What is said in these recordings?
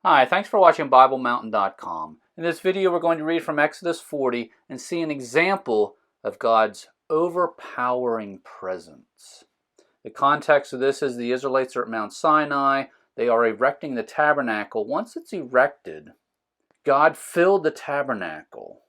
Hi, thanks for watching BibleMountain.com. In this video we're going to read from Exodus 40 and see an example of God's overpowering presence. The context of this is the Israelites are at Mount Sinai. They are erecting the tabernacle. Once it's erected, God filled the tabernacle.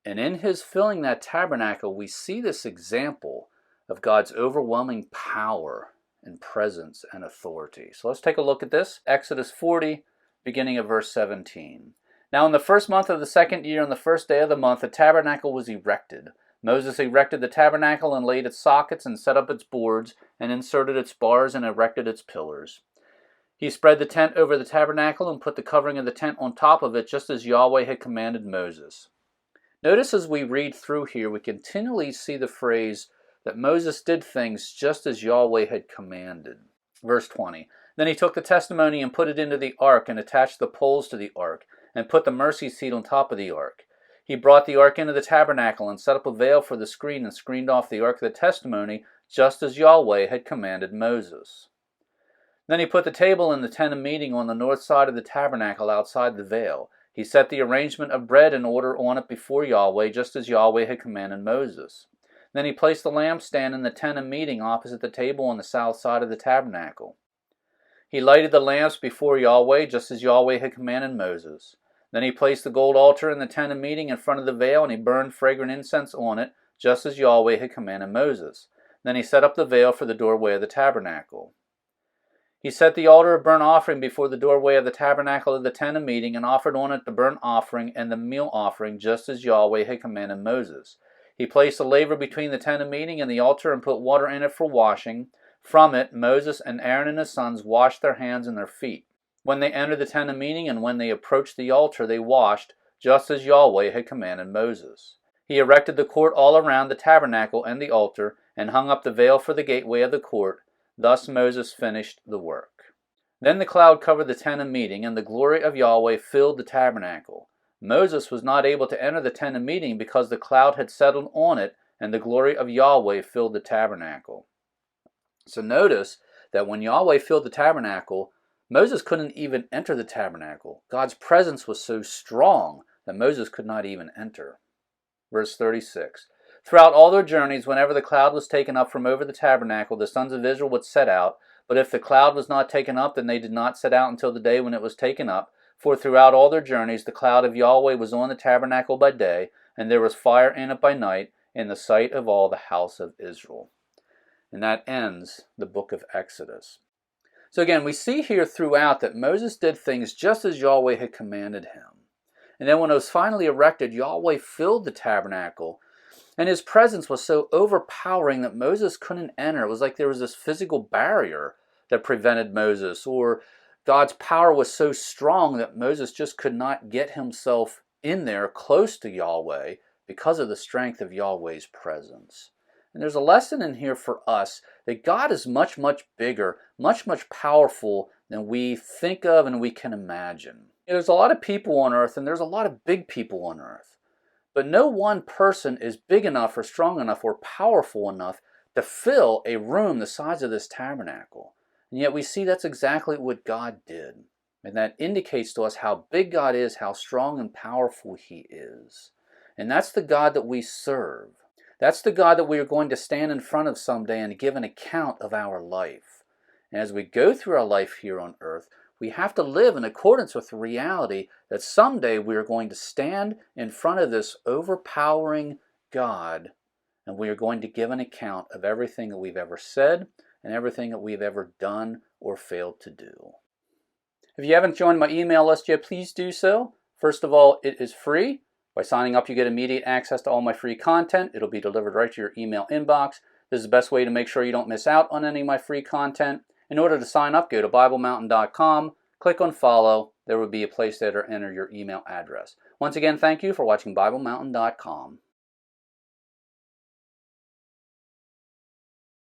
And in His filling that tabernacle, we see this example of God's overwhelming power and presence and authority. So let's take a look at this. Exodus 40, beginning of verse 17. Now in the first month of the second year, on the first day of the month, the tabernacle was erected. Moses erected the tabernacle and laid its sockets and set up its boards and inserted its bars and erected its pillars. He spread the tent over the tabernacle and put the covering of the tent on top of it, just as Yahweh had commanded Moses. Notice as we read through here, we continually see the phrase that Moses did things just as Yahweh had commanded. Verse 20. Then he took the testimony and put it into the ark and attached the poles to the ark and put the mercy seat on top of the ark. He brought the ark into the tabernacle and set up a veil for the screen and screened off the ark of the testimony, just as Yahweh had commanded Moses. Then he put the table in the tent of meeting on the north side of the tabernacle outside the veil. He set the arrangement of bread in order on it before Yahweh, just as Yahweh had commanded Moses. Then he placed the lampstand in the tent of meeting opposite the table on the south side of the tabernacle. He lighted the lamps before Yahweh, just as Yahweh had commanded Moses. Then he placed the gold altar in the tent of meeting in front of the veil, and he burned fragrant incense on it, just as Yahweh had commanded Moses. Then he set up the veil for the doorway of the tabernacle. He set the altar of burnt offering before the doorway of the tabernacle of the tent of meeting, and offered on it the burnt offering and the meal offering, just as Yahweh had commanded Moses. He placed a laver between the tent of meeting and the altar, and put water in it for washing. From it, Moses and Aaron and his sons washed their hands and their feet. When they entered the tent of meeting and when they approached the altar, they washed, just as Yahweh had commanded Moses. He erected the court all around the tabernacle and the altar, and hung up the veil for the gateway of the court. Thus Moses finished the work. Then the cloud covered the tent of meeting, and the glory of Yahweh filled the tabernacle. Moses was not able to enter the tent of meeting because the cloud had settled on it, and the glory of Yahweh filled the tabernacle. So notice that when Yahweh filled the tabernacle, Moses couldn't even enter the tabernacle. God's presence was so strong that Moses could not even enter. Verse 36. Throughout all their journeys, whenever the cloud was taken up from over the tabernacle, the sons of Israel would set out. But if the cloud was not taken up, then they did not set out until the day when it was taken up. For throughout all their journeys, the cloud of Yahweh was on the tabernacle by day, and there was fire in it by night, in the sight of all the house of Israel. And that ends the book of Exodus. So again, we see here throughout that Moses did things just as Yahweh had commanded him. And then when it was finally erected, Yahweh filled the tabernacle, and His presence was so overpowering that Moses couldn't enter. It was like there was this physical barrier that prevented Moses, or God's power was so strong that Moses just could not get himself in there close to Yahweh because of the strength of Yahweh's presence. And there's a lesson in here for us that God is much, much bigger, much, much powerful than we think of and we can imagine. There's a lot of people on earth, and there's a lot of big people on earth. But no one person is big enough or strong enough or powerful enough to fill a room the size of this tabernacle. And yet we see that's exactly what God did. And that indicates to us how big God is, how strong and powerful He is. And that's the God that we serve. That's the God that we are going to stand in front of someday and give an account of our life. And as we go through our life here on earth, we have to live in accordance with the reality that someday we are going to stand in front of this overpowering God, and we are going to give an account of everything that we've ever said and everything that we've ever done or failed to do. If you haven't joined my email list yet, please do so. First of all, it is free. By signing up, you get immediate access to all my free content. It'll be delivered right to your email inbox. This is the best way to make sure you don't miss out on any of my free content. In order to sign up, go to BibleMountain.com, click on follow. There will be a place there to enter your email address. Once again, thank you for watching BibleMountain.com.